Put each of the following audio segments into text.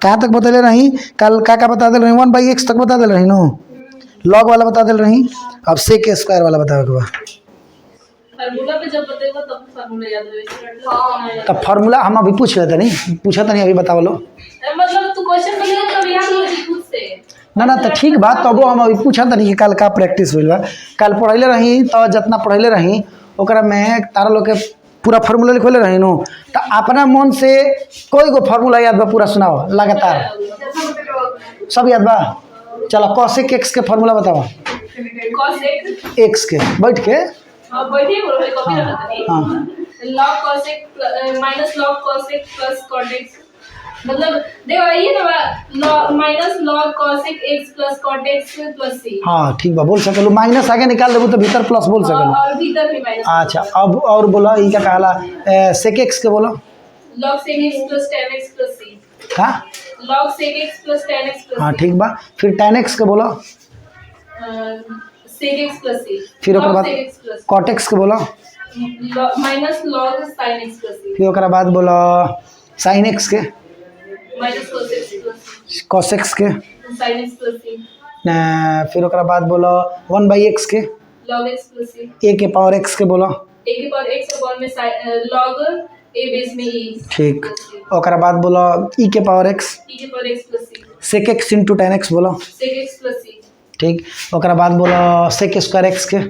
कहाँ तक बतले रही कल का बता दे रही 1/x तक बता दे रही नो लॉग वाला बता दे रही अब सेक स्क्वायर वाला बतावे के बा फार्मूला पे जब बताएगा तब फार्मूला याद होगा तब फार्मूला हम अभी पूछ लेते नहीं पूछा तो नहीं अभी बताओ लो मतलब तू क्वेश्चन बोलेगा तब याद होगा खुद से ना तो ठीक बात तब हम अभी पूछा तो नहीं कि कल का प्रैक्टिस हुई बा कल पढ़ैले रही तो जितना पढ़ैले रही ओकरा में तारा लोग के पूरा फार्मूला लिखले रही नो तो अपना मन से कोई गो फार्मूला याद बा पूरा सुनाओ लगातार सब याद बा चलो cosec x के फार्मूला बताओ cosec x के बैठ के हां बैठिए बोलो कॉपी रखा नहीं हां log cosec minus log cosec plus cot x मतलब देखो ये ना minus log cosec x plus cot x plus c हाँ ठीक बा बोल सकलो माइनस आगे निकाल देबो तो भीतर प्लस बोल सकलो और भीतर भी माइनस अच्छा अब और बोलो ई का कहला sec x के बोलो log sec x plus tan x plus c का log sec x plus tan x plus हाँ ठीक बा फिर tan x के बोलो sec x प्लस c फिर ओकर बाद cot x के बोलो minus log sin x plus c फिर ओकर बाद बोलो sin x के minus cos x plus cos x के sin x प्लस c फिर ओकर बाद बोलो 1/x के log x plus c a के पावर x के बोलो a के पावर x अपॉन में log a बेस में e ठीक ओकर बाद बोलो e के पावर x e के power x plus c sec x into tan x बोलो sec x प्लस c ठीक ओकर बाद बोलो sec स्क्वायर x के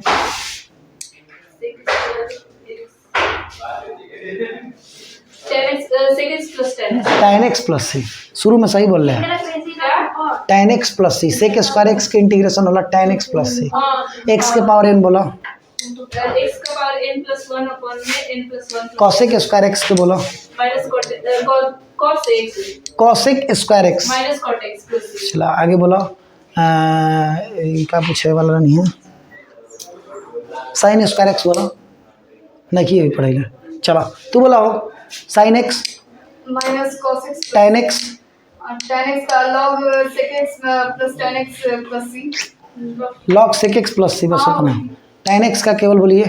sec x plus tan tan x plus c शुरू में सही बोल रहे हैं tan x plus c sec square x के इंटीग्रेशन होला tan x plus c x के पावर n बोलो x का पावर n प्लस 1 अपॉन में n plus 1 cosec square x के बोलो minus cos x cosec square x minus cot x plus c चला आगे बोलो क्या पूछे वाला नहीं है sin स्क्वायर x बोलो नहीं ये पढ़ेगा चलो तू बोला हो sin x minus cos x tan x tan x का log sec x plus tan x plus c log sec x plus c बस उतना है tan x का केवल बोलिए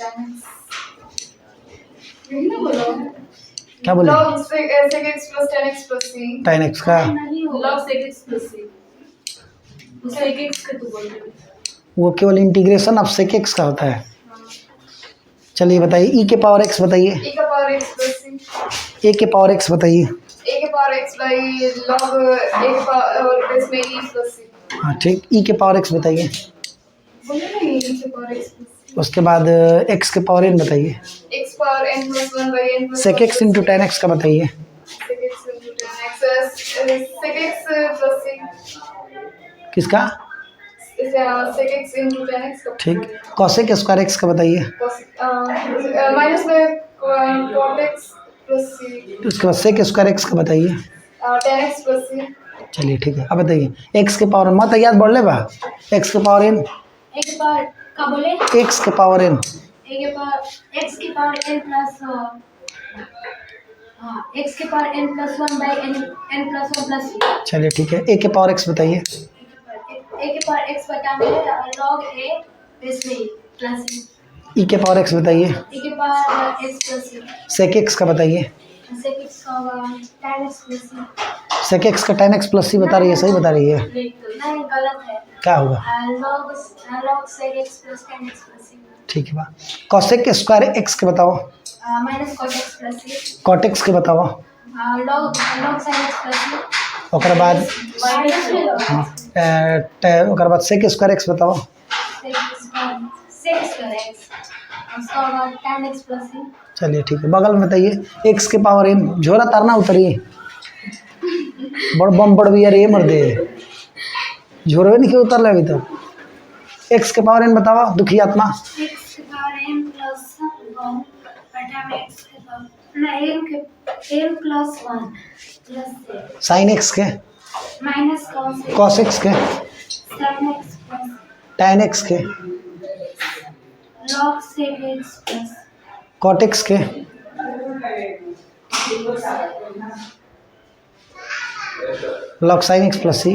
tan x यही ना बोलो क्या बोले log sec x plus tan x plus c tan x का log sec x plus c sec x का तू बोल रहे वो केवल इंटीग्रेशन ऑफ sec x का होता है चलिए बताइए e के पावर x बताइए e का power x plus c a के पावर x बताइए a के power x by log a के पावर बेस में e प्लस c हाँ ठीक e के पावर x बताइए बोले ना e के पावर x प्लस उसके बाद x के पावर n बताइए x power n plus 1 by n plus sec x into tan x का बताइए sec x into tan x sec x plus c किसका sec x into tan x का ठीक cosec square x का बताइए minus में cot x plus c उसके बाद sec स्क्वायर x का बताइए tan x प्लस c चलिए ठीक है अब बताइए x के पावर मत याद बढ़ ले बा x के पावर n एक के पावर का बोले x के पावर n एक के पावर x के पावर n प्लस हाँ x के power n plus 1 by n plus 1 plus चलिए ठीक है a के पावर x बताइए a के पावर x बताएंगे log a बेस में प्लस e के पावर x बताइए e के power x plus c sec x का बताइए sec x का होगा tan x plus c sec x का tan x प्लस c बता रही है सही बता रही है नहीं गलत है क्या होगा log sec x plus tan x plus c ठीक है बा cosec स्क्वायर x के बताओ minus cot x plus c cot x के बताओ log sin x plus c ओकर बाद माइनस हाँ ओकर बाद sec स्क्वायर x बताओ sec स्क्वायर x उसका होगा tan x प्लस c चलिए ठीक है बगल में बताइए x के पावर n झोरा तारना उतरिए बड़ बम बड़ भी यार ये मर दे झोरवे नहीं क्यों उतर ले अभी तक x के पावर n बताओ दुखी आत्मा x के पावर n प्लस 1 बटा में x के पावर नहीं n plus 1 plus sin x के माइनस cos x के sin x plus tan x के log sec x plus cot x के log sin x plus c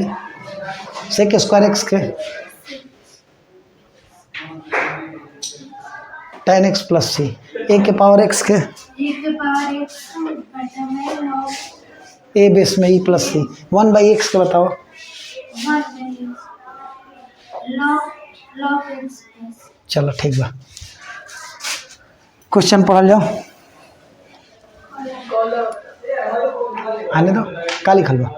sec square x के tan x plus c a के power x के e के power x बटा में log ए base में E plus सी 1/x के बताओ 1/log x plus चलो ठीक बा क्वेश्चन पढ़ल जाओ आने दो का लिखल बा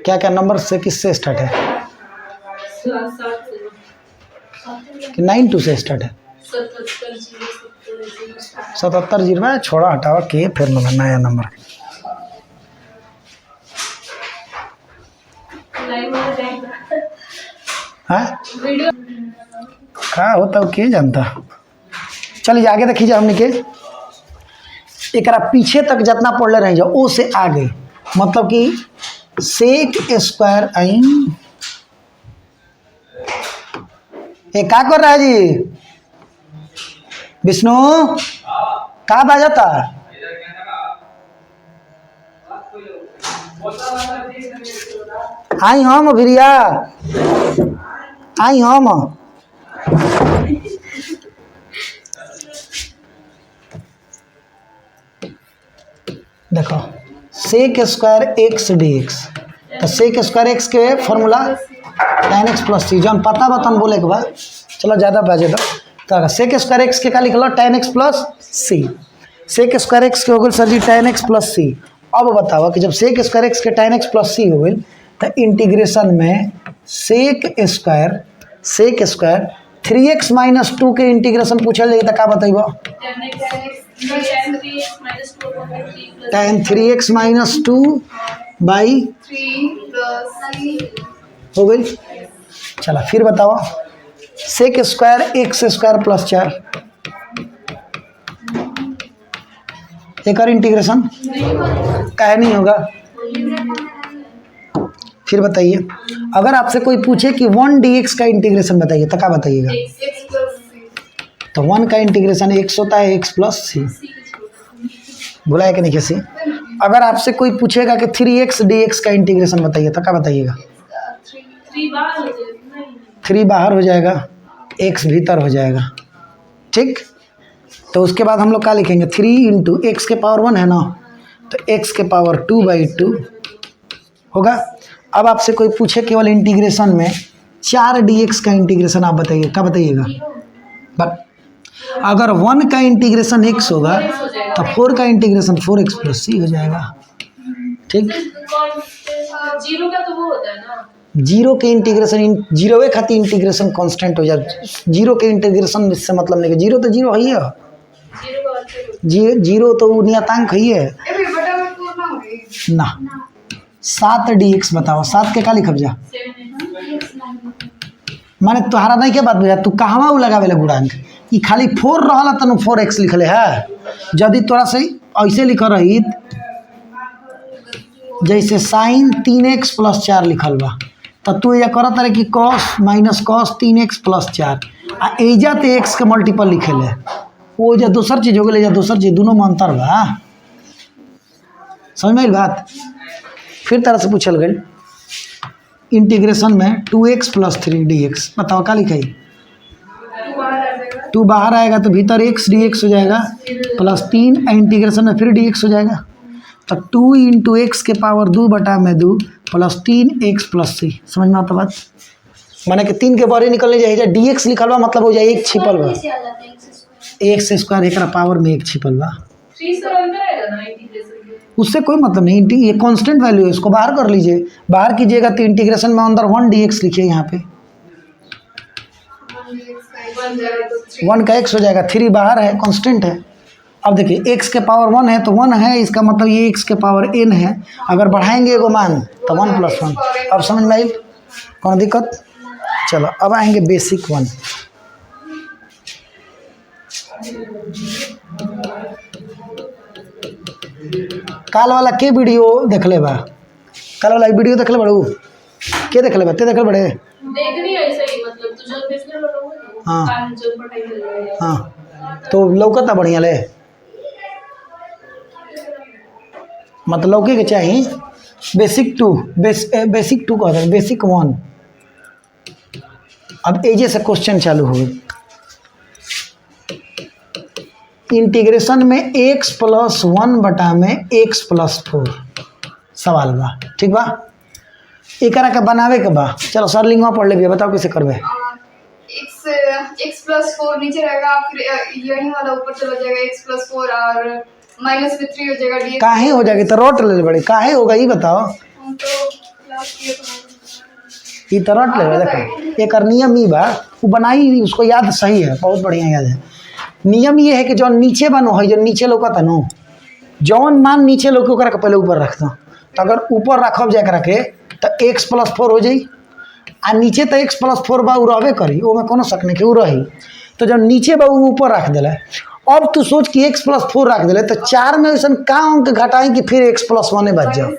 क्या क्या नंबर से किससे स्टार्ट है कि 92 से स्टार्ट है 77 जीरो छोड़ा हटावा के फिर नया नंबर हाँ क्या होता है के जानता चलिए आगे देखिए जाओ हमने के एकरा पीछे तक जितना पढ़ले रह जाओ ओ से आगे मतलब कि सेक स्क्वायर आइन ये क्या कर रहा है जी विष्णु कहाँ बाजाता आई हम भिरिया आई हम देखो sec square x d x तो सेक स्क्वायर एक्स के formula tan x plus c जौन पता बतन बोले के बाद चलो ज़्यादा बाजे दो तो सेक स्क्वायर एक्स के का लिखल tan x प्लस सी सेक स्क्वायर एक्स के हो गए सर जी tan x प्लस सी अब बताओ कि जब सेक स्क्वायर एक्स के tan x प्लस सी हो गई तो इंटीग्रेशन में सेक स्क्वायर 3x माइनस 2 के इंटीग्रेशन पूछल जाए तो का बताइबो tan 3x माइनस 2 बाई हो गई चला फिर बताओ sec square x square plus 4 एक और इंटीग्रेशन काहे नहीं होगा फिर बताइए अगर आपसे कोई पूछे कि 1 dx का इंटीग्रेशन बताइए तो क्या बताइएगा तो 1 का इंटीग्रेशन x होता है x प्लस सी बोला है कि नहीं कैसे अगर आपसे कोई पूछेगा कि 3x dx का इंटीग्रेशन बताइए तो क्या बताइएगा 3 बाहर हो जाएगा x भीतर हो जाएगा ठीक तो उसके बाद हम लोग क्या लिखेंगे 3 इंटू एक्स के पावर 1 है ना तो x के पावर 2/2 होगा अब आपसे कोई पूछे केवल इंटीग्रेशन में 4 dx का इंटीग्रेशन आप बताइए क्या बताइएगा बट अगर 1 का इंटीग्रेशन x होगा तो 4 का इंटीग्रेशन 4x प्लस सी हो जाएगा ठीक जीरो का तो वो होता है ना जीरो के इंटीग्रेशन जीरोवे खातिर इंटीग्रेशन कांस्टेंट हो जाए जीरो के इंटीग्रेशन इससे मतलब नहीं कि जीरो तो जीरो ही है जीरो तो नियतांक ही है ना 7 dx बताओ 7 के का लिखब जा माने तोहरा नहीं के बात बुझा तू कहवा लगावे ले गुणांक ई खाली 4 रहला तनु 4x लिखले है यदि तोरा से ऐसे लिख रही जैसे साइन 3x प्लस 4 लिखल बा तो तू ये करत रहे कि cos minus cos 3x plus 4 आ एजा ते x के मल्टीपल लिखेले वो जो दूसर चीज हो गई या दूसर चीज दोनों में अंतर बा समझ में आइल बात फिर तरह से पूछल गई इंटीग्रेशन में 2x प्लस 3 dx बताओ क्या लिखाई 2 बाहर आएगा तो भीतर x dx हो जाएगा प्लस 3 इंटीग्रेशन में फिर dx हो जाएगा तो 2 इंटू एक्स के पावर 2/2 प्लस 3x प्लस सी समझ में आता बात माने कि 3 के बारे निकलने जाए dx लिखल बा मतलब हो जाए एक छिपल बा एक्स स्क्वायर एक पावर में एक छिपल बा उससे कोई मतलब नहीं ये कांस्टेंट वैल्यू है इसको बाहर कर लीजिए बाहर कीजिएगा तो इंटीग्रेशन में अंदर 1 dx लिखिए यहाँ पे 1 का x हो जाएगा 3 बाहर है कांस्टेंट है अब देखिए x के पावर 1 है तो 1 है इसका मतलब ये x के पावर n है अगर बढ़ाएंगे एगो मान तो 1 + 1 अब समझ में आई कौन दिक्कत चलो अब आएंगे बेसिक 1 काल वाला के वीडियो देखले बा काल वाला वीडियो देखले बड़ू के देखले बा ते देखले बड़े देखनी है ऐसे ही मतलब तू जो पिछले वाला हो हाँ। काल जो पढ़ाई कर रहे हैं हाँ तो लौकता बढ़िया ले मतलब लौके के चाहिए बेसिक 2 बेसिक 2 कहते हैं बेसिक 1 अब एजे से क्वेश्चन चालू हो गए इंटीग्रेशन में x प्लस 1 बटा में x प्लस 4 सवाल बा। ठीक बा, एकरा के बनावे के बा। चलो सर लिंगवा पढ़ ले, बताओ कैसे करबे। x प्लस 4 नीचे रहेगा, फिर यही वाला ऊपर चला जाएगा x प्लस 4 और माइनस में 3 हो जाएगा dx। काहे हो जाएगी तो रोट ले बड़े, काहे होगा ये बताओ। हम तो क्लास किए तो ये तो रोट ले, देखो एक नियम ही बा, वो बनाई उसको याद सही है, बहुत बढ़िया याद है। नियम ये है कि जो नीचे बनो है, जो नीचे लौकता नो, जौन मान नीचे लौके ओकरा के पहले ऊपर रख दो। तो अगर ऊपर रखब जाए करा के तो x प्लस 4 हो जाई, आ नीचे तो x प्लस 4 बा उ रहबे करी, वो में कोनो शक नहीं कि उ रही। तो जब नीचे बा उ ऊपर रख दिला, अब तू सोच कि x प्लस 4 रख दिले तो 4 में ऐसा का अंक घटाई कि फिर x प्लस 1 बच जाओ।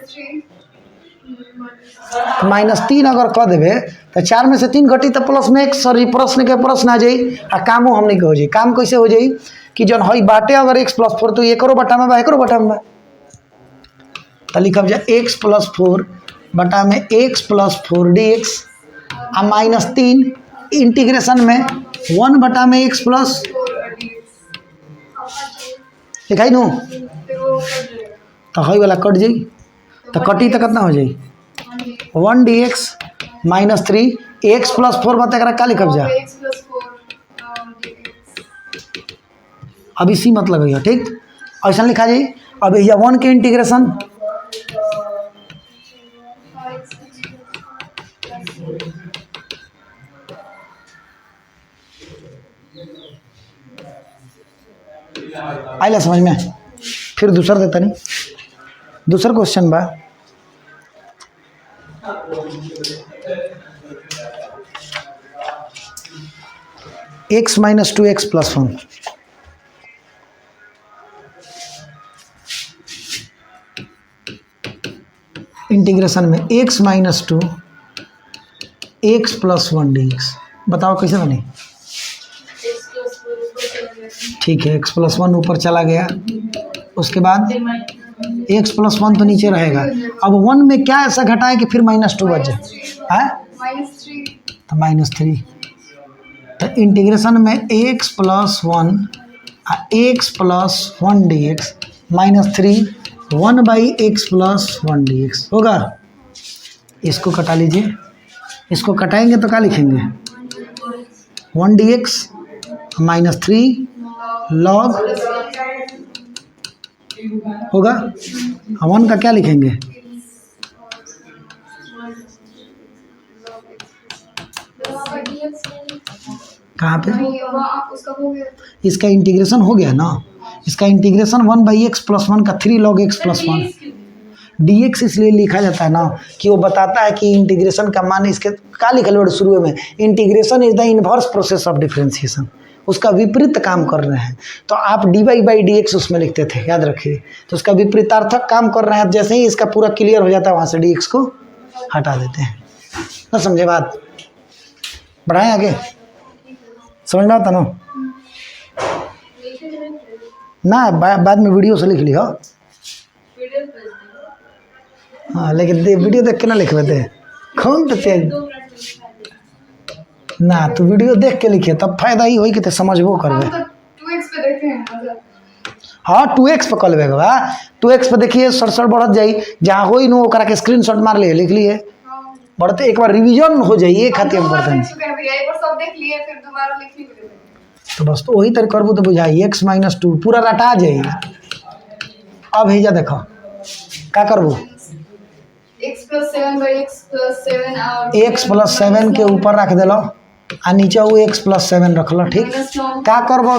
-3 अगर कह देवे तो 4 में से 3 घटी तो प्लस में x, सॉरी प्रश्न के प्रश्न आ जाई आ कामो हमने के हो जाई। काम कैसे हो जाई कि जन हई बाटे अगर x प्लस 4 तो एकरो बटा में बा, एकरो बटा में बा, तो लिखब जा x प्लस 4 बटा में x प्लस 4 dx आ -3 इंटीग्रेशन में 1 बटा में x प्लस लिखाई नो, तो हई वाला कट जाई, तो कटी तो कितना हो जाई 1 dx -3 x प्लस 4 बता करा का लिखब जा। x प्लस 4 अब इसी मत लगेगा, ठीक ऐसा लिखा जाई। अब यह 1 के इंटीग्रेशन आइला समझ में। फिर दूसर देता नहीं, दूसर क्वेश्चन बा x minus 2x plus 1। Integration में x minus 2 x plus 1 dx, बताओ कैसे बने। ठीक है, x प्लस 1 ऊपर चला गया, उसके बाद x प्लस 1 तो नीचे रहेगा। अब 1 में क्या ऐसा घटा है कि फिर -2 बच जाए, -3 तो -3। तो इंटीग्रेशन में x plus 1 x plus 1 dx -3 1/x plus 1 dx होगा। इसको कटा लीजिए, इसको कटाएंगे तो क्या लिखेंगे 1 dx -3 log होगा। 1 का क्या लिखेंगे, कहाँ पे उसका हो गया। इसका इंटीग्रेशन हो गया ना, इसका इंटीग्रेशन 1/x प्लस 1 का 3 log x प्लस 1 dx इसलिए लिखा जाता है ना कि वो बताता है कि इंटीग्रेशन का मान इसके क्या लिखल है शुरू में, integration is the inverse process of differentiation, उसका विपरीत काम कर रहे हैं। तो आप dy/dx उसमें लिखते थे, याद रखिए। तो उसका विपरीतार्थक काम कर रहे हैं, जैसे ही इसका पूरा क्लियर हो जाता है वहाँ से dx को हटा देते हैं। ना समझे बात, बढ़ाएं आगे, समझ में आता ना बाद में वीडियो से लिख लियो। हाँ लेकिन वीडियो देख के ना लिखवे थे, कौन तो तेज ना, तो वीडियो देख के लिखे तब फायदा ही होई कि ते समझबो करबे। 2x पे देखे हैं मतलब। हाँ 2x पे कल बेगा 2x पे देखिए सर बढ़त जाई, जहाँ होई नो ओकरा के स्क्रीनशॉट मार लिए, लिख लिए, बढ़ते एक बार रिवीजन हो जाई, ये खातिर हम करते हैं। एक बार सब देख लिए फिर दोबारा लिख नहीं पड़ेगा। तो बस तो वही तरह करबो तो बुझाई x माइनस 2 पूरा रटा जाई। अब हेजा देखो का करबो, x प्लस 7/x प्लस 7 और x प्लस 7 के ऊपर रख देलो आ नीचे वो x प्लस 7 रख लो, ठीक। का करबो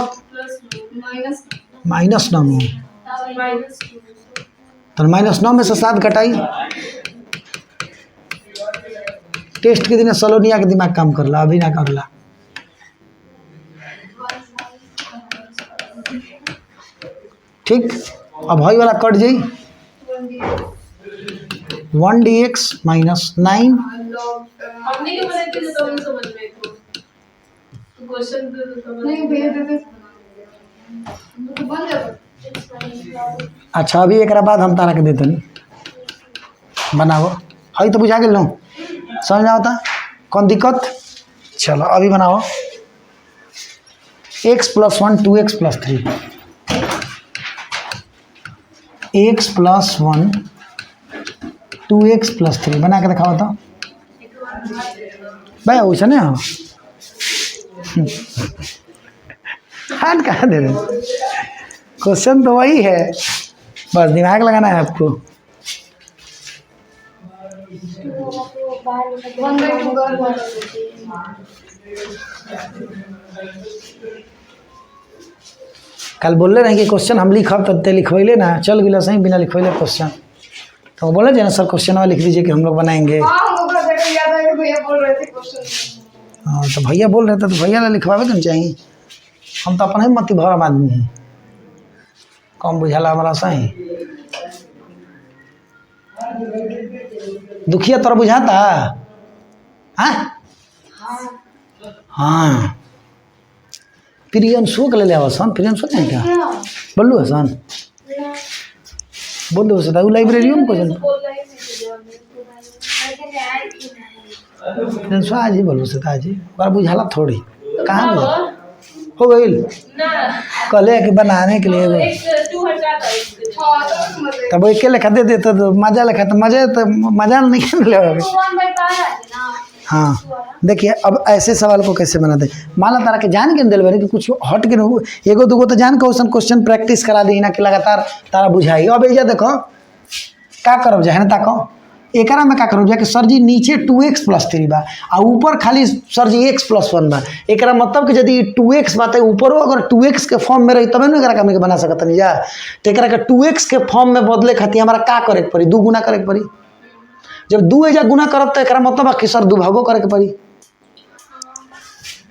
-9 में, तो -9 में से 7 घटाई। टेस्ट के दिन सलोनिया के दिमाग काम करला, अभी ना करला। ठीक, अब हई वाला कट जाई 1 dx -9 हमने क्या बनाया कि तो नहीं समझ में तो क्वेश्चन तो समझ नहीं भेज देते तो बन जाता। अच्छा अभी एक बाद हम तारा के देते नहीं बनाओ, हई तो बुझा गेल न, समझ आता कौन दिक्कत। चलो अभी बनाओ x plus 1 2x plus 3 x plus 1 2x plus 3 बना के दिखाओ तो भाई वैसा नहीं हो हाथ कहाँ दे रहे क्वेश्चन तो वही है, बस दिमाग लगाना है आपको। 1/2 कल बोल रहे कि क्वेश्चन हम लिखब तब ते लिखवैले ना, चल गिला सही बिना लिखवैले क्वेश्चन, तो बोले जे ना सर क्वेश्चन लिख दीजिए कि हम लोग बनाएंगे। हाँ हमको घर जाकर याद आया कि भैया बोल रहे थे क्वेश्चन। हाँ तो भैया बोल रहे थे तो भैया ला लिखवावे तो चाहिए, हम तो अपना ही मति भरम आदमी हैं, कम बुझाला हमारा सही। दुखिया तोरा बुझाता हाँ प्रियंशु के ले आसन, प्रियंशु नहीं क्या बोलू हसन बोल दो सदा लाइब्रेरियो में क्वेश्चन प्रियंशु आज ही बोलू सदा आज ही बार बुझाला थोड़ी कहाँ बुझा हो गई ना कले के बनाने के लिए एक 2 हटा दो। हाँ तो समझ गए। तब एक लिखा दे देते तो मजा लिखा तो मजा नहीं ले। 1/5 ना। हाँ देखिए अब ऐसे सवाल को कैसे बनाते, मान ला तारा के जान के दिल बने कि कुछ हट के न एगो दूगो तो जान के क्वेश्चन प्रैक्टिस करा दी ना कि लगातार तारा बुझाई। अब एजा देखो का करब जा है ना ताको एकरा में का करब जा कि सर जी नीचे 2x प्लस 3 बा आ ऊपर खाली सर जी x प्लस 1 बा, एकरा मतलब कि यदि 2x बात है ऊपरो अगर 2x के फॉर्म में रही तब ना एकरा का हमके बना सकत नहीं जा, तो एकरा के 2x के फॉर्म में बदले खातिर हमारा का करे के पड़ी, 2 गुना करे के पड़ी। जब 2 एजा गुना करब तो एकरा मतलब कि सर 2 भागो करे के पड़ी,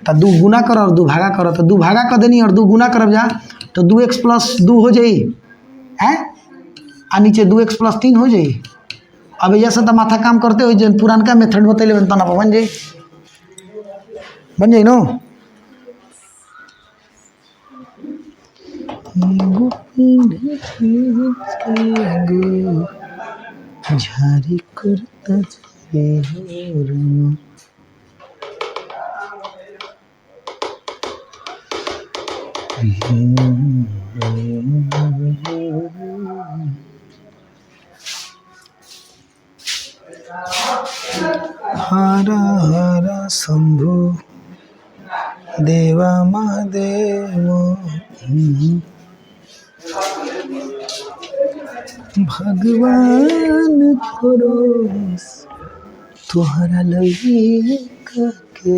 तो 2 गुना कर और 2 भागा करो, तो 2 भागा कर देनी और 2 गुना करब जा तो 2x प्लस 2 हो जाई है आ नीचे 2x प्लस 3 हो जाई। अब ऐसा तो माथा काम करते हो जो पुरानका मेथड बतैले तना बन जाई नो। झारी करता हरा हरा शंभु देवा महादेव भगवान करो तुहरा लगे के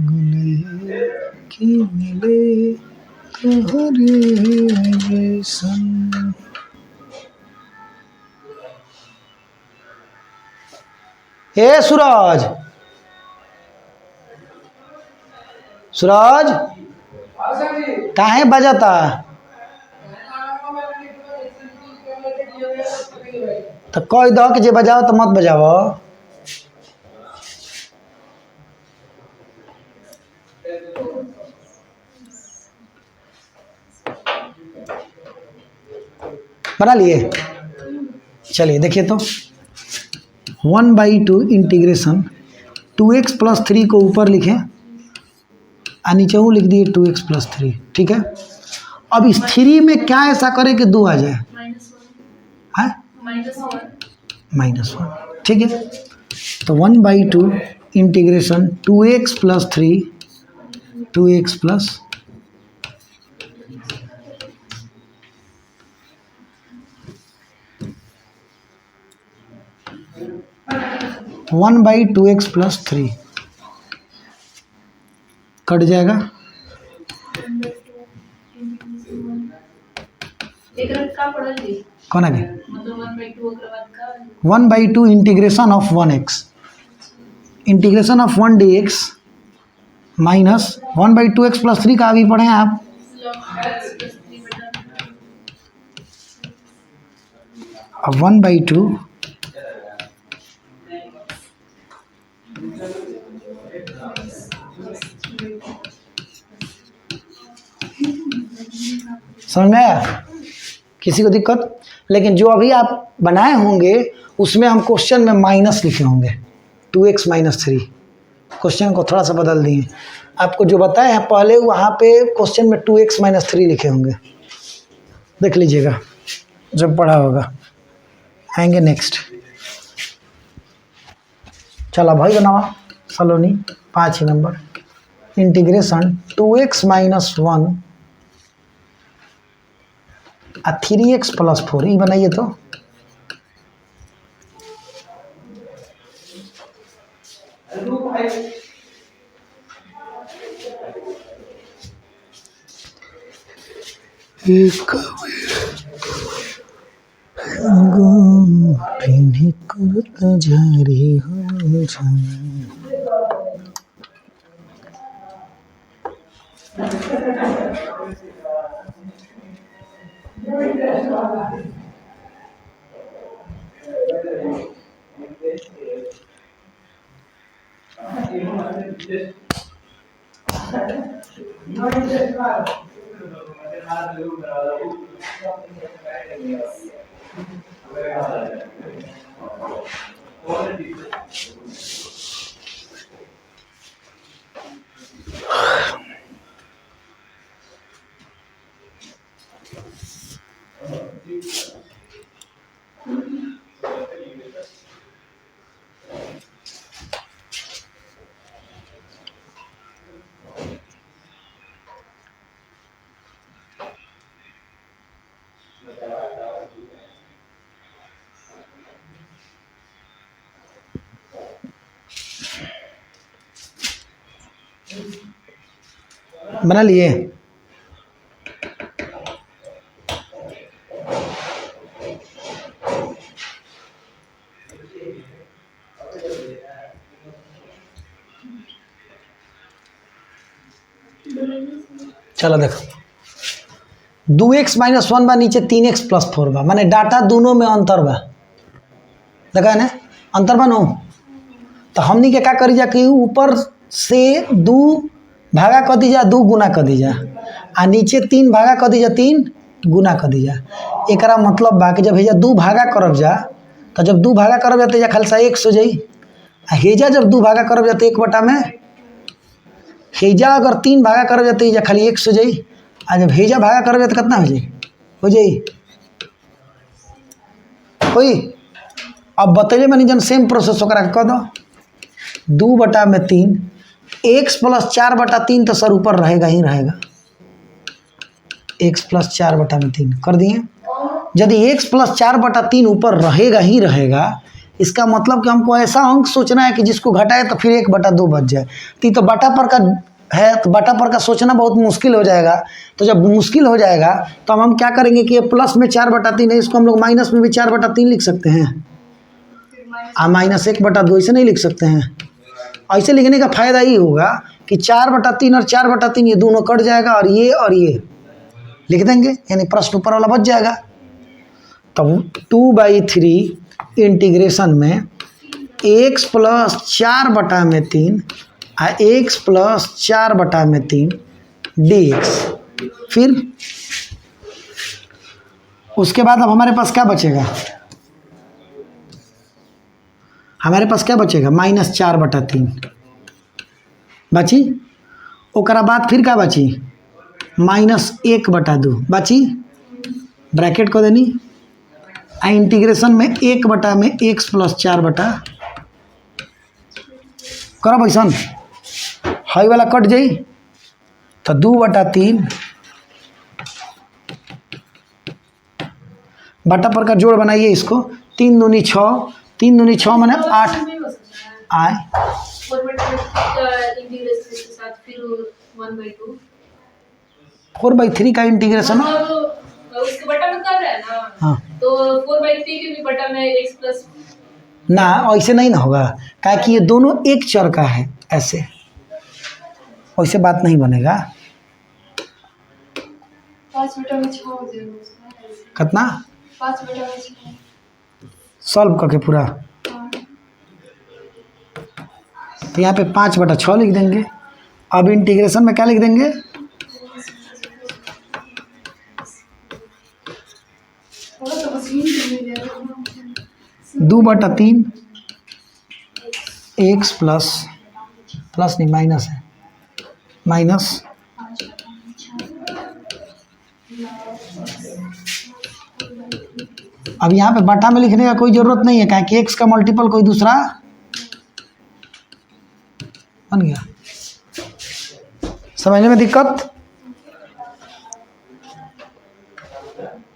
गुले की मिले तुहरे जैसन। ए सूरज सूरज काहे बजाता, तो कह दो कि जे बजाओ तो मत बजाओ। बना लिए, चलिए देखिए तो 1/2 इंटीग्रेशन 2x प्लस 3 को ऊपर लिखें और नीचे लिख दिए 2x प्लस 3, ठीक है। अब इस 3 में क्या ऐसा करे कि 2 आ जाए है -1, ठीक है। तो 1/2 integration 2x plus 3 2x plus 1/2x plus 3 cut जाएगा, एक रंग का पढ़ल जी कौन है मतलब 1/2 ओकर बाद का 1/2 integration of 1x integration of 1 dx minus 1/2x plus 3 का अभी पढ़े हैं आप, अब 1/2 समझ में आया किसी को दिक्कत। लेकिन जो अभी आप बनाए होंगे उसमें हम क्वेश्चन में माइनस लिखे होंगे 2x माइनस 3, क्वेश्चन को थोड़ा सा बदल दिए। आपको जो बताए हैं पहले वहाँ पे क्वेश्चन में 2x माइनस 3 लिखे होंगे, देख लीजिएगा जब पढ़ा होगा। आएंगे नेक्स्ट। चला भाई बनावा सलोनी 5 नंबर। इंटीग्रेशन 2x माइनस 1 आ 3x प्लस 4 ये बनाइए तो। एक जारी हो जाए। बना लिए। चलो देखो 2x माइनस 1 बा, नीचे 3x प्लस 4 बा, माने डाटा दोनों में अंतर बा। देखा है ना अंतर बा नो। तो हमनी के क्या करी जा कि ऊपर से 2 भागा कर दीजा, 2 गुना कर दीजा, आ नीचे 3 भागा कर दीजा, 3 गुना कर दीजा। एकरा मतलब बा कि जब हेजा 2 भागा करब जा, तो जब 2 भागा करब जा तो हेजा खाली सा 1 हो जाई, आ हेजा जब 2 भागा करब जा तो 1 बटा में, हेजा अगर 3 भागा करब जा तो हेजा खाली 1 हो जाई, आ जब हेजा भागा करब जा तो कितना हो जाई, हो जाई होई। अब बतैले मानी जन सेम प्रोसेस ओकरा के कर दो 2 बटा में 3, x प्लस 4 बटा 3 तो सर ऊपर रहेगा ही रहेगा, x प्लस 4 बटा में 3 कर दिए। यदि x प्लस 4 बटा 3 ऊपर रहेगा ही रहेगा, इसका मतलब कि हमको ऐसा अंक सोचना है कि जिसको घटाए तो फिर 1 बटा 2 बच जाए। तो बटा पर का है, तो बटा पर का सोचना बहुत मुश्किल हो जाएगा। तो जब मुश्किल हो जाएगा तो हम क्या करेंगे कि ये प्लस में 4 बटा 3 है, इसको हम लोग माइनस में भी 4 बटा 3 लिख सकते हैं, आ माइनस 1 बटा 2 ऐसे नहीं लिख सकते हैं। ऐसे लिखने का फायदा ये होगा कि 4 बटा 3 और 4 बटा 3 ये दोनों कट जाएगा, और ये लिख देंगे, यानी प्रश्न ऊपर वाला बच जाएगा। तब 2/3 इंटीग्रेशन में x प्लस 4 बटा में 3 आ x प्लस 4 बटा में 3 dx। फिर उसके बाद अब हमारे पास क्या बचेगा, हमारे पास क्या बचेगा, माइनस 4 बटा 3 बची। ओकरा बाद फिर क्या बची, माइनस 1 बटा 2 बची, ब्रैकेट को देनी, आ इंटीग्रेशन में 1 बटा में x प्लस 4 बटा, करो भैसन हाई वाला कट जाई, तो 2 बटा 3 बटा पर का जोड़ बनाइए इसको, 3 दूनी 6, 3 दूनी 6 मैंने 8 आए, 4/3 का इंटीग्रेशन उसके बटा में कर रहा है ना। हाँ तो 4/3 के भी बटा में x प्लस ना, ऐसे नहीं ना होगा, क्या कि ये दोनों एक चर का है, ऐसे वैसे बात नहीं बनेगा। 5 बटा में 6 हो जाएगा उसमें। कितना 5 बटा में 6 सॉल्व करके पूरा, तो यहाँ पे 5 बटा 6 लिख देंगे। अब इंटीग्रेशन में क्या लिख देंगे, थोड़ा सा बस हिंट मिल जाएगा। 2 बटा 3 x प्लस नहीं माइनस है, माइनस अब यहाँ पे बटा में लिखने का कोई ज़रूरत नहीं है, क्या कि एक्स का मल्टीपल कोई दूसरा बन गया। समझने में दिक्कत?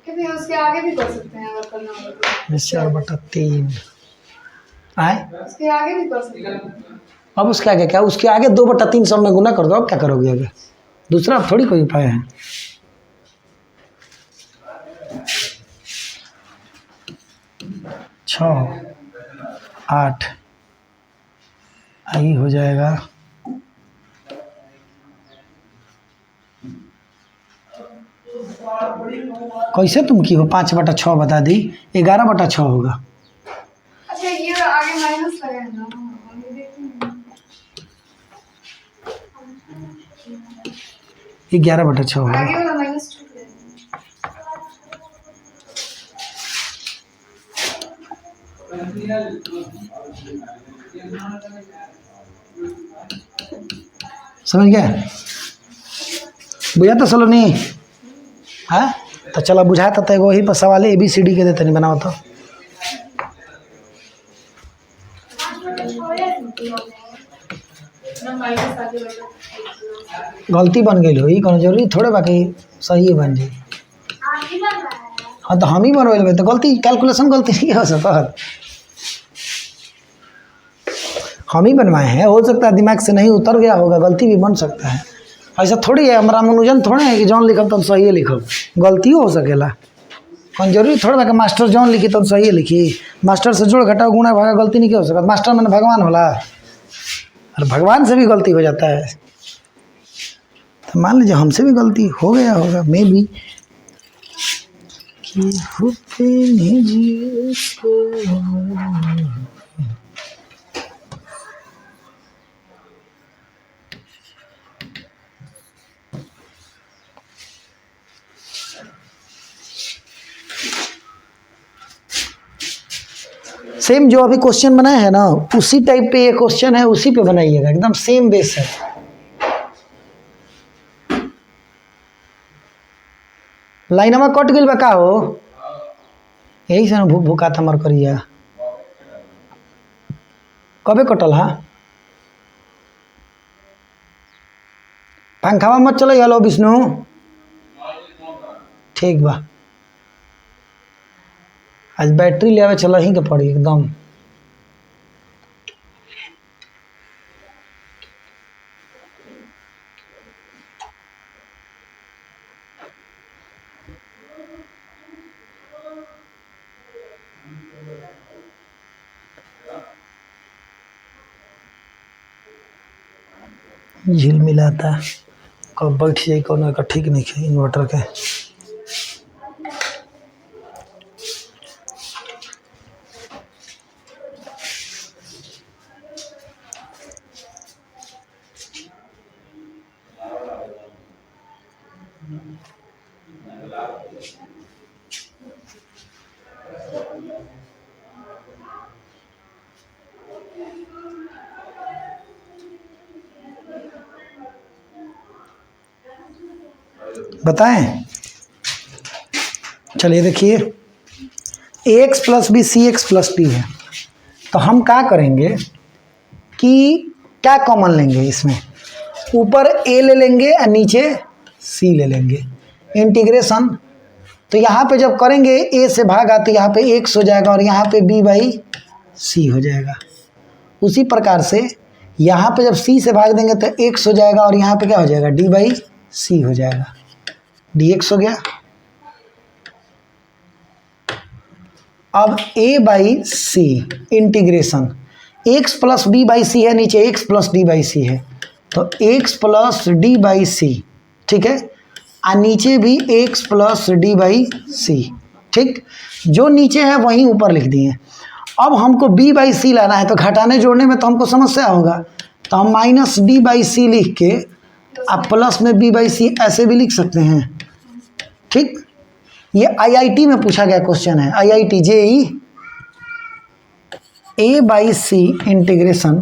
फिर उसके आगे भी कर सकते हैं अगर करना हो तो। 4/3 आए, उसके आगे भी कर सकते हैं। अब उसके आगे क्या? उसके आगे 2/3 सब में गुना कर दो। अब क्या करोगे आगे? दूसरा अब थोड़ी कोई उपाय है। छः 8 आई हो जाएगा। कैसे तुम की हो? 5/6 बता दी, 11/6 होगा। अच्छा ये आगे माइनस लगा है ना, हम ये देखेंगे। 11/6 होगा। आगे वाला माइनस छूट गया। समझ गया? बुझा तो चलो नहीं है तो चलो बुझाता तो वही पर सवाल ABCD के देते नहीं बनाओ तो। गलती बन गई हुई कोनो जरूरी थोड़े बाकी सही बन जाए। हाँ तो हम ही बनवे तो गलती कैलकुलेशन गलती नहीं हो सकता, हम ही बनवाए हैं। हो सकता है दिमाग से नहीं उतर गया होगा, गलती भी बन सकता है। ऐसा थोड़ी है, हमारा मनोरंजन थोड़े है कि जौन लिखब तब सही लिखब, गलती हो सकेला। कौन जरूरी थोड़ा बा कि मास्टर जौन लिखी तब सही लिखी। मास्टर से जोड़ घटाओ गुणा भागा गलती नहीं हो सकता। मास्टर मैंने भगवान होला, और भगवान से भी गलती हो जाता है। तो मान लीजिए हमसे भी गलती हो गया होगा, मे भी सेम जो अभी क्वेश्चन बनाए हैं ना, उसी टाइप पे ये क्वेश्चन है, उसी पे बनाइएगा, एकदम सेम बेस है। लाइनमा कट गई बा का हो, यही से भूख भूखा था मर करिया। कबे कटल? हाँ पंखावा मत चलो। हेलो विष्णु, ठीक बा। आज बैटरी ले आवे चल ही के पड़ी एकदम। झील मिलाता कब बैठ जाए कोनो का ठीक नहीं है इन्वर्टर के। बताएं? चलिए देखिए, ax plus b c x plus d है, तो हम क्या करेंगे कि क्या कॉमन लेंगे इसमें? ऊपर a ले लेंगे और नीचे c ले लेंगे। इंटीग्रेशन तो यहाँ पे जब करेंगे a से भागा तो यहाँ पे x हो जाएगा और यहाँ पे b/c हो जाएगा। उसी प्रकार से यहाँ पे जब c से भाग देंगे तो x हो जाएगा और यहाँ पे क्या हो जाएगा? d/c हो जाएगा। dx हो गया। अब a/c integration x plus b/c है, नीचे x प्लस d/c है, तो x प्लस d/c, ठीक है, और नीचे भी x प्लस d/c, ठीक। जो नीचे है वहीं ऊपर लिख दिए। अब हमको b/c लाना है, तो घटाने जोड़ने में तो हमको समस्या होगा, तो हम माइनस d/c लिख के आप प्लस में b/c ऐसे भी लिख सकते हैं, ठीक। ये IIT में पूछा गया क्वेश्चन है, IIT JEE। a/c integration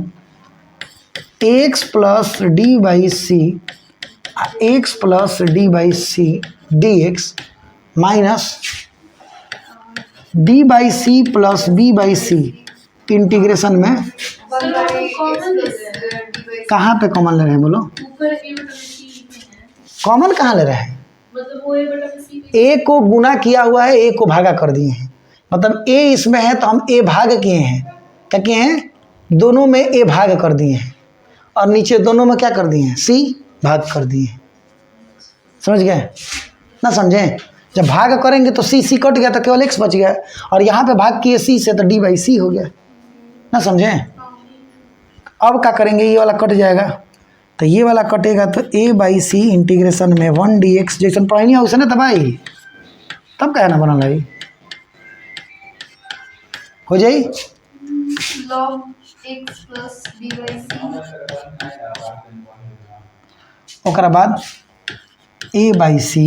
x plus d/c x plus d/c dx minus d by C plus b by c integration में 1 by x plus d by कहाँ पे कॉमन ले रहे हैं बोलो? ऊपर a बटा c में है, कॉमन कहाँ ले रहे हैं? मतलब वो a बटा c में a को गुना किया हुआ है, a को भागा कर दिए हैं, मतलब a इसमें है तो हम a भाग किए हैं। क्या किए हैं? दोनों में a भाग कर दिए हैं और नीचे दोनों में क्या कर दिए हैं? c भाग कर दिए हैं। समझ गए ना? समझें? जब भाग करेंगे तो c कट गया तो केवल x बच गया, और यहाँ पे भाग किए c से तो d बाई सी हो गया ना। समझें? अब क्या करेंगे? ये वाला कट जाएगा तो ये वाला कटेगा तो a बाई सी इंटीग्रेशन में 1 dx जैसे पढ़ाई वैसे ना भाई, तब क्या है ना बना लाई हो जाई। log x plus d by c ओकरा बाद a बाई सी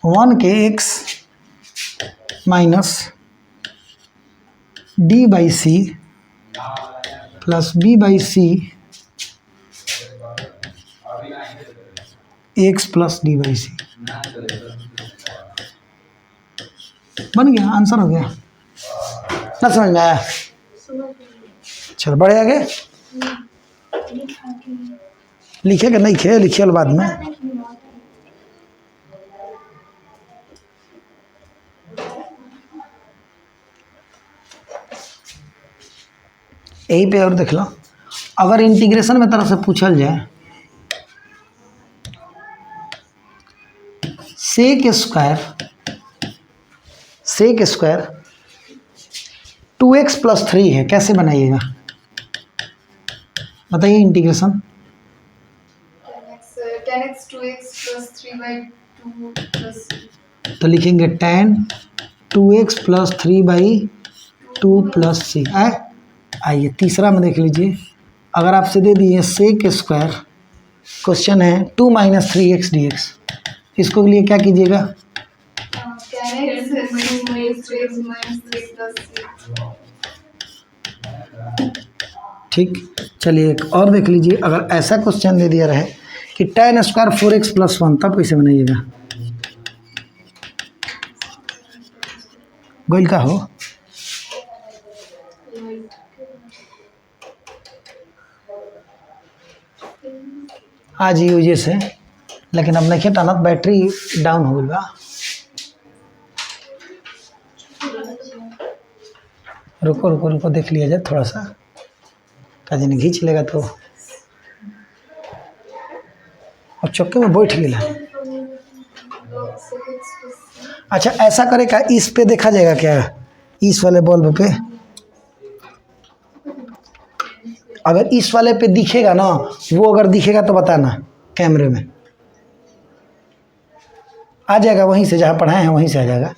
1 के x minus d by C plus b by C x plus d by C बन गया, आंसर हो गया ना। समझ में आया? चलो बढ़े आगे। लिखेगा नहीं खे लिखिए बाद में। यही पे और देख लो, अगर इंटीग्रेशन में तरफ से पूछल जाए सेक स्क्वायर 2x प्लस 3 है, कैसे बनाइएगा बताइए? Integration 10x 2x plus 3 by 2 plus c तो लिखेंगे tan 2x plus 3 by 2 plus C. आइए तीसरा में देख लीजिए, अगर आपसे दे दिए सेक स्क्वायर, क्वेश्चन है 2 माइनस 3x dx, इसको लिए क्या कीजिएगा? 10x 2x minus 3 plus c ठीक। चलिए एक और देख लीजिए, अगर ऐसा क्वेश्चन दे दिया रहे कि tan स्क्वायर 4x प्लस 1, तब कैसे बनाइएगा? गोल का हो आज यूजे से, लेकिन अब नहीं टाना, बैटरी डाउन हो गई। रुको रुको रुको देख लिया जाए थोड़ा सा, काजी ने खींच लेगा तो। और चौके में बैठ गया। अच्छा ऐसा करेगा, इस पे देखा जाएगा क्या? इस वाले बल्ब पे अगर इस वाले पे दिखेगा ना, वो अगर दिखेगा तो बताना, कैमरे में आ जाएगा, वहीं से जहाँ पढ़ाए हैं वहीं से आ जाएगा।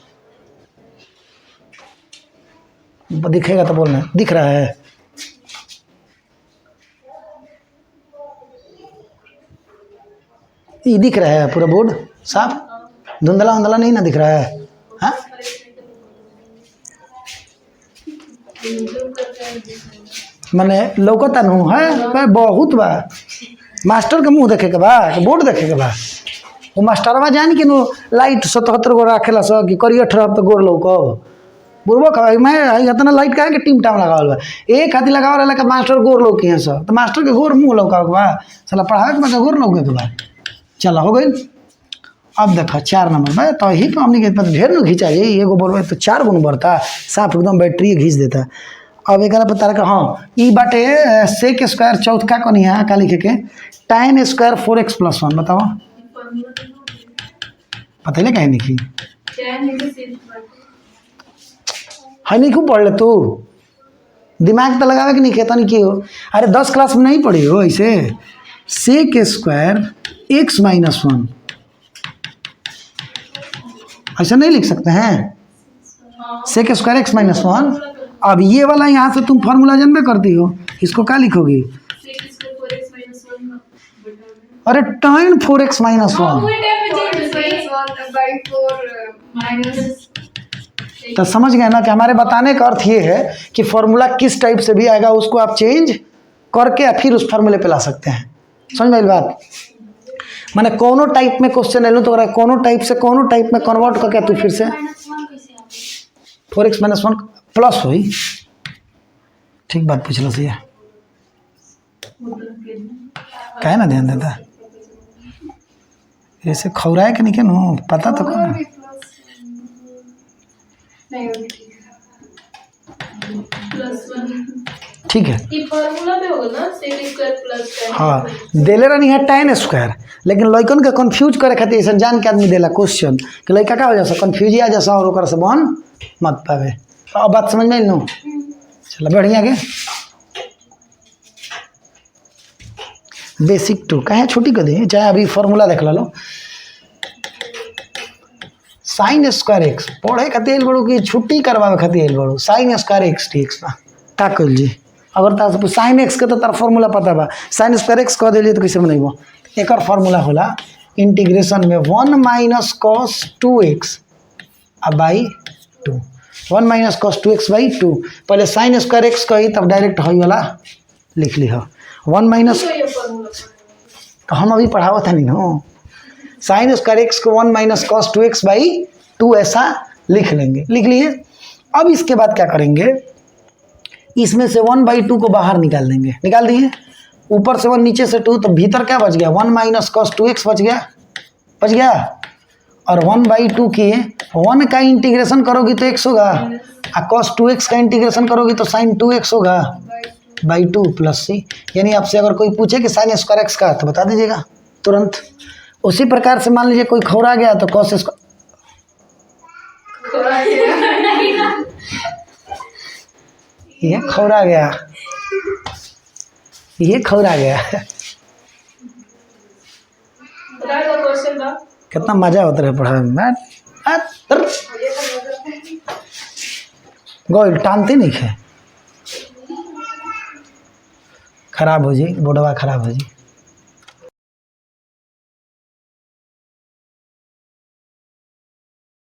दिखेगा तो बोलना दिख रहा है। ये दिख रहा है पूरा बोर्ड साफ, धुंधला धुंधला नहीं ना दिख रहा है? हाँ मैंने लौकता नहीं है, बहुत बा। मास्टर के मुंह देखे के बा कि बोर्ड देखे के बा? वो मास्टरवा जान के नो लाइट 77 गो रखेला सब कि करिए 18 तो गोर लौकब बुरबो खा। मैं इतना लाइट का है कि टीम टाम लगावल बा, एक हाथी लगावल रहा कि मास्टर गोर लौकी है सब, तो मास्टर के गोर मुँह लौका के बा, साला पढ़ावे के बाद गोर लौके के बा। चला हो गई। अब देखा 4 नंबर भाई, तो यही पर हमने कहते ढेर न खींचा जाए, एगो बोल तो 4 गुण बढ़ता साफ एकदम बैटरी खींच देता। अब एक बता रहा हाँ ई बाटे सेक स्क्वायर चौथा कनी है का लिखे के tan स्क्वायर 4x प्लस 1 बताओ पता कहीं लिखी है नहीं खूब पढ़ ले तू, दिमाग तो लगावे कि नहीं कहता नहीं कि हो। अरे 10 क्लास में नहीं पढ़ी हो ऐसे। सेक स्क्वायर x माइनस 1 ऐसा नहीं लिख सकते हैं, सेक स्क्वायर x माइनस 1। अब ये वाला यहाँ से तुम फार्मूला जनबे करती हो, इसको क्या लिखोगी? अरे tan 4x माइनस 1 तो समझ गए ना कि हमारे बताने का अर्थ ये है कि फार्मूला किस टाइप से भी आएगा उसको आप चेंज करके फिर उस फार्मूले पे ला सकते हैं। समझ में आई बात? माने कोनो टाइप में क्वेश्चन ले लो तो कोनो टाइप से कोनो टाइप में कन्वर्ट करके तू फिर से -1 कैसे आता 4x - 1 प्लस हुई। ठीक बात पूछलो से काहे ना ध्यान देता ऐसे खौराए के नहीं के नो पता तो कौन भी प्लस नहीं होगी +1 ठीक है। ये फार्मूला में होगा ना sec स्क्वायर प्लस tan हाँ देले रहनी है tan स्क्वायर, लेकिन लड़कन के कंफ्यूज करे खातिर ऐसा जान के आदमी देला क्वेश्चन कि लड़का का हो जा कंफ्यूज आ जा और ओकर से बन मत पावे। तो अब बात समझ में आई नो। चलो बढ़िया के बेसिक 2 कहे छोटी कर दी चाहे अभी फार्मूला देख लो साइन स्क्वायर एक्स पढ़े खातिर बड़ो कि छुट्टी करवावे खातिर बड़ो साइन स्क्वायर एक्स dx बा का कल जी अगर तार साइन एक्स के तो तार फार्मूला पता बा साइन स्क्वायर एक्स कह दिलिए तो कैसे बनइबो एक फार्मूला होला इंटीग्रेशन में 1 - cos 2x by 2 1 - cos 2x by 2 पहले साइन स्क्वायर एक्स कही तब डायरेक्ट हई वाला लिख ली हो 1 माइनस तो ये फार्मूला तो हम अभी पढ़ावा था नहीं नो साइन स्क्वायर एक्स को 1 - cos 2x बाई 2 ऐसा लिख लेंगे लिख लिए। अब इसके बाद क्या करेंगे इसमें से 1/2 को बाहर निकाल देंगे निकाल दिए ऊपर से 1 नीचे से 2 तो भीतर क्या बच गया 1 - cos 2x बच गया और 1/2 किए 1 का इंटीग्रेशन करोगी तो x होगा और cos 2x का इंटीग्रेशन करोगी तो sin 2x होगा बाई 2 प्लस c। यानी आपसे अगर कोई पूछे कि साइन स्क्वायर एक्स का तो बता दीजिएगा तुरंत। उसी प्रकार से मान लीजिए कोई खौरा गया तो cos स्क्वायर ये खौरा गया का क्वेश्चन बा कितना मजा होता है पढ़ाई में गोल टानते नहीं है खराब हो जी बोर्डवा खराब हो जी।